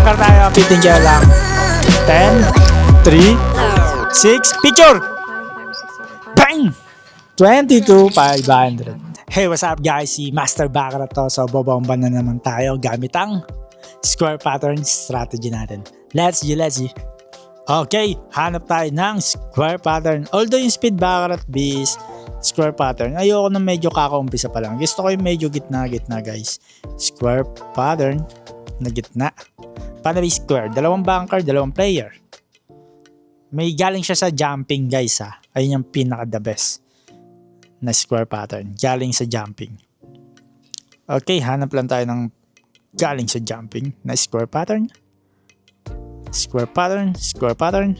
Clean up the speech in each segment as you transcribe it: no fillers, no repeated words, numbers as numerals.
Mag-bunker tayo. 15k lang. 10, 3, 6, picture! Bang! 22,500. Hey, what's up guys? Si Master Baccarat to. So, bobomba na naman tayo gamit ang square pattern strategy natin. Let's go. Okay, hanap tayo ng square pattern. Although yung speed Baccarat beast, square pattern, ayoko na medyo kakaumpisa pa lang. Gusto ko yung medyo gitna guys. Square pattern na gitna. Paano ba square? Dalawang bunker, dalawang player. May galing siya sa jumping guys ha. Ayun yung pinaka the best na square pattern. Galing sa jumping. Okay, hanap lang tayo ng galing sa jumping na square pattern. Square pattern, square pattern.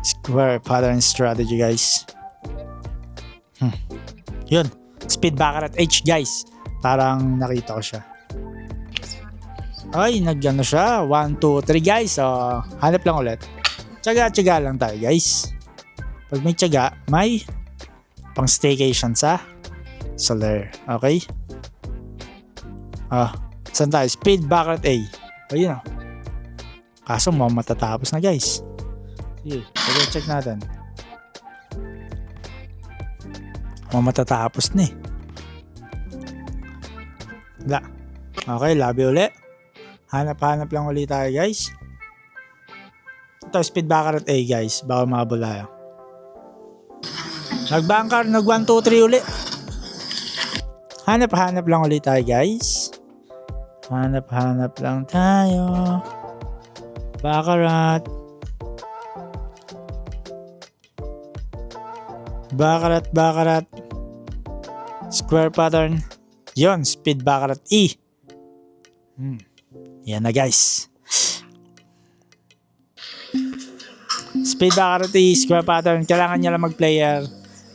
Square pattern strategy guys. Yun. Speed Baccarat H guys. Parang nakita ko siya. Ay, nagano siya. 1, 2, 3 guys. So, hanap lang ulit. Tsaga lang tayo guys. Pag may tsaga, may pang staycation sa Solar. Okay? Saan tayo? Speed Baccarat A. Ayun na. Kaso mo matatapos na guys. Sige, check natin. Matatapos na eh. Wala. Okay, labi uli. Hanap lang ulit tayo guys. Ito, Speed Baccarat A guys. Baka mabula yan. Nag-bunker, nag 1, 2, 3 uli. Hanap lang ulit tayo guys. Hanap lang tayo. Baccarat. Square pattern. Yon, Speed Baccarat E. Yan na guys. Speed Baccarat E, square pattern. Kailangan niya lang mag-player.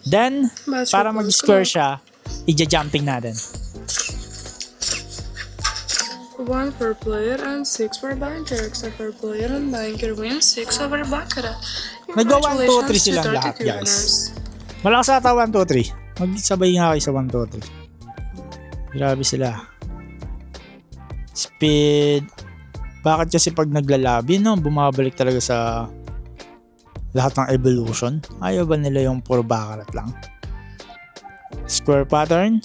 Then, para mag-square siya, i-jumping natin. 1 per player and 6 per bunker. Except per player and bunker wins 6 over Baccarat. Nag-go 1, 2, 3 silang lahat guys. Malakas ata 1, 2, 3. Magsabay nga kayo sa 1, 2, 3. Grabe sila. Speed. Bakit kasi pag naglalabi, no, bumabalik talaga sa lahat ng evolution? Ayaw ba nila yung puro Baccarat lang? Square pattern.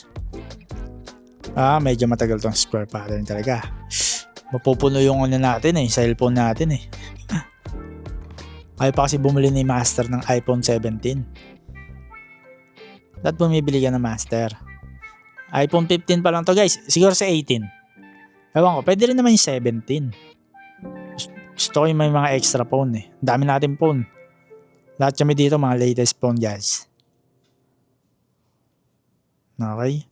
Medyo matagal tong square pattern talaga. Mapupuno yung ano natin eh, cellphone natin eh. Ayaw pa kasi bumili ni Master ng iPhone 17. Dapat bumibili ka ng Master. iPhone 15 pa lang to guys. Siguro sa 18. Ewan ko, pwede rin naman yung 17. Gusto ko yung may mga extra phone eh. Ang dami natin phone. Lahat kami dito mga latest phone guys. Okay.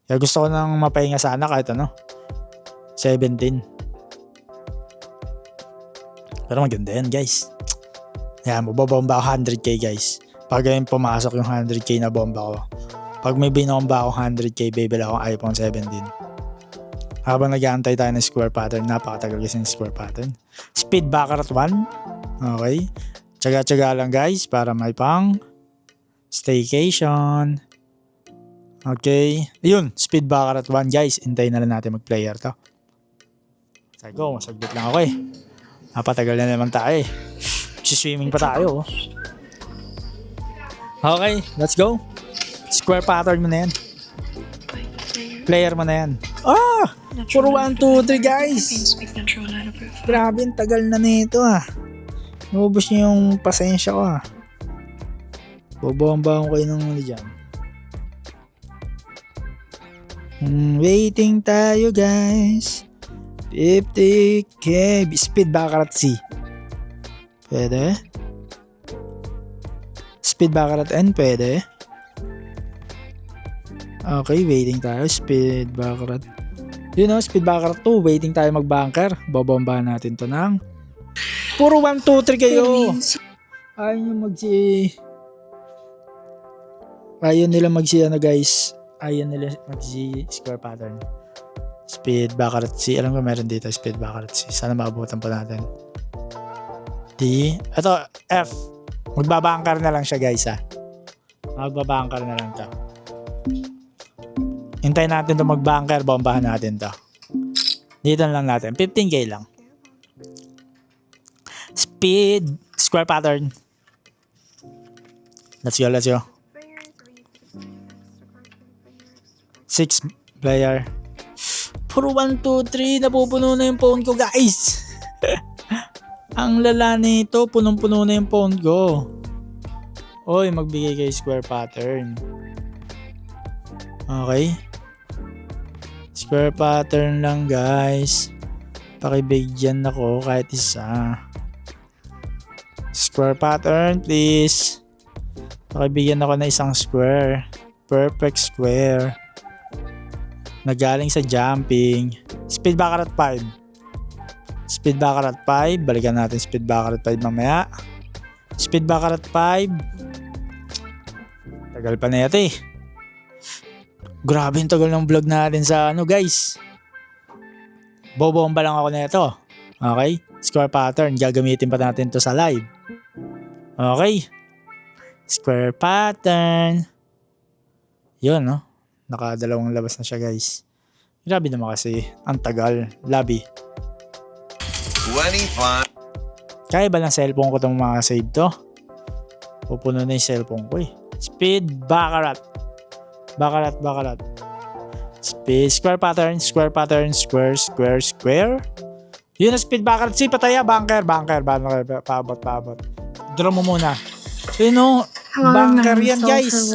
Kaya gusto ko nang mapahinga sana kahit ano. 17. Pero maganda yan guys. Yan, mababomba ako 100k guys. Pag ngayon pumasok yung 100k na bomba ko. Pag may binomba ako 100k, bibili ako ng iPhone 17. Habang nag-aantay tayo ng square pattern, napakatagal kasi ng square pattern. Speed Baccarat 1. Okay. Tsaga lang guys para may pang staycation. Okay. Ayun, Speed Baccarat 1 guys. Hintayin na lang natin mag-player to. Say go, masaglit lang ako eh. Napatagal na naman tayo eh. Swimming pa tayo. Okay, let's go. Square pattern mo na yan. Player mo na yan. Puro 1, 2, 3 guys. Grabe, ang tagal na nito Nubos niyo yung pasensya ko Bobomba ko kayo ng ano dyan. Waiting tayo guys. 50k. Speed Baccarat C. Pwede. Speed Baccarat N. Pwede. Okay, waiting tayo. Speed Baccarat. Speed Baccarat 2. Waiting tayo mag-bunker. Bobomba natin to ng puro 1, 2, 3 kayo. Ayaw nila guys. Ayaw nila square pattern. Speed Baccarat C. Alam ko meron dito Speed Baccarat C. Sana maabutan pa natin. D. Ito F. Magbabangkar na lang siya guys Magbabangkar na lang to. Hintayin natin to mag-bunker. Bombahan natin to. Dito lang natin. 15k lang. Speed. Square pattern. Let's go, let's go. 6 player. Puro 1, 2, 3. Napupuno na yung phone ko, guys. Ang lala nito. Punong-puno na yung phone ko. Oy, magbigay kay square pattern. Okay. Square pattern lang, guys. Pakibigyan ako kahit isa. Square pattern, please. Pakibigyan ako ng isang square. Perfect square. Nagaling sa jumping. Speed Baccarat 5. Speed Baccarat 5. Balikan natin Speed Baccarat 5 mamaya. Speed Baccarat 5. Tagal pa na yata eh. Grabe yung tagal ng vlog natin sa guys. Bobomba lang ako na ito. Okay? Square pattern. Gagamitin pa natin to sa live. Okay? Square pattern. Yun, no? Nakadalawang labas na siya, guys. Grabe naman kasi. Ang tagal. Labi. 25. Kaya ba ng cellphone ko itong mga save to? Pupuno na yung cellphone ko eh. Speed Baccarat. Baccarat. Speed. Square pattern. Square pattern. Square. Yun na Speed Baccarat. Si pataya. Bunker. Paabot. Draw mo muna. Yun o. Bunker yan, guys.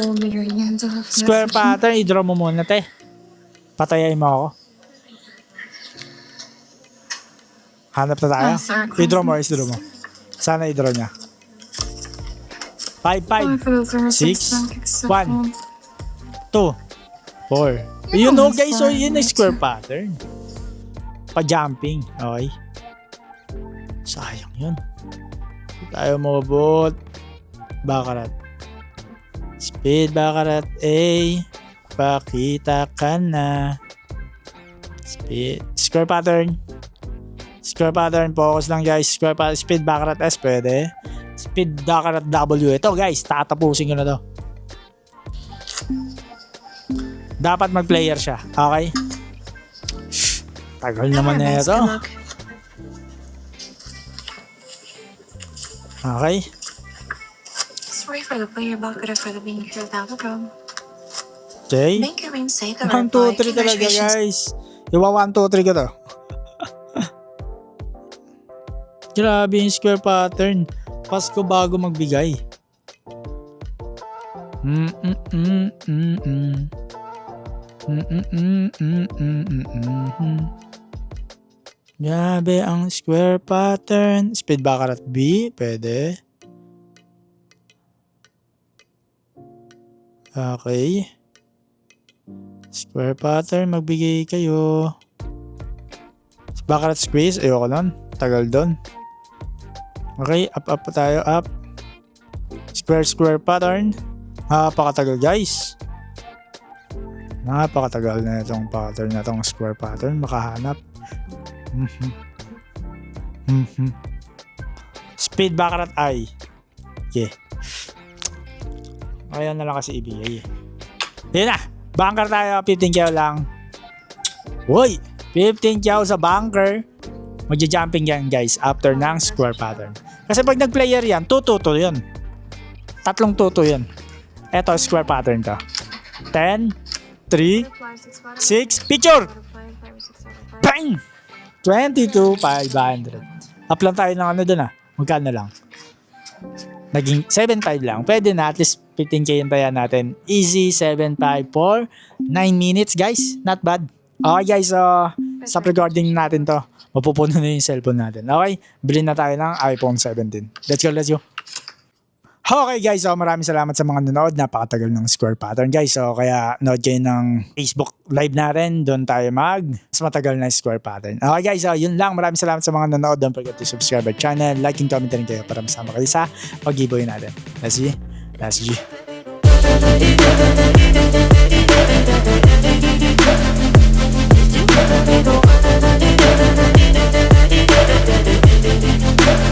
Square pattern. I-draw mo muna, te. Patayain mo ako. Hanap na tayo. I-draw mo. Sana i-draw niya. 5, 6, 1, 2, 4. Yun o, guys. So, yun na square pattern. Pa-jumping. Okay. Sayang yun. Tayo mabot. Baccarat. Speed Baccarat A. Pakita ka na. Speed. Square pattern. Focus lang, guys. Square pattern. Speed Baccarat S. Pwede. Speed Baccarat W. Ito, guys. Tatapusin ko na to. Dapat mag-player siya. Okay? Tagal naman na ito. Okay. Sorry for the player Baccarat for the banker. That will go. Okay. Banker wins say the 1, 2, 3 talaga, guys. Iwa 1, 2, 3 ka to. Grabe yung square pattern. Pasko bago magbigay. Grabe ang square pattern. Speed Baccarat B. Pwede. Okay. Square pattern. Magbigay kayo. Baccarat squeeze. Ayoko nun. Tagal doon. Okay. Up tayo. Up. Square pattern. Napakatagal, guys. Napakatagal na itong pattern na itong square pattern. Makahanap. Speed Baccarat I. Okay. Kaya na lang kasi ibigay. Yun na. Bunker tayo. 15 kyaw lang. Uy! 15 kyaw sa bunker. Magja-jumping yan, guys. After ng square pattern. Kasi pag nag-player yan, 2-2 yun. Tatlong 2-2 yun. Eto, square pattern to. 10, 3, 6, picture! Bang! 22,500. Up lang tayo ng dun Magkano lang? Naging 7.5 lang. Pwede na at least 15k yung taya natin. Easy 7.5 for 9 minutes, guys. Not bad. Okay, guys. Stop recording natin to. Mapupuno na yung cellphone natin. Okay? Bilhin na tayo ng iPhone 17. Let's go. Okay, guys. Maraming salamat sa mga nanood. Napakatagal ng square pattern, guys. Kaya nood kayo ng Facebook live natin. Doon tayo mas matagal na square pattern. Okay, guys. Yun lang. Maraming salamat sa mga nanood. Don't forget to subscribe our channel. Like and comment rin kayo para masama kayo sa pag-giveaway natin. Let's G.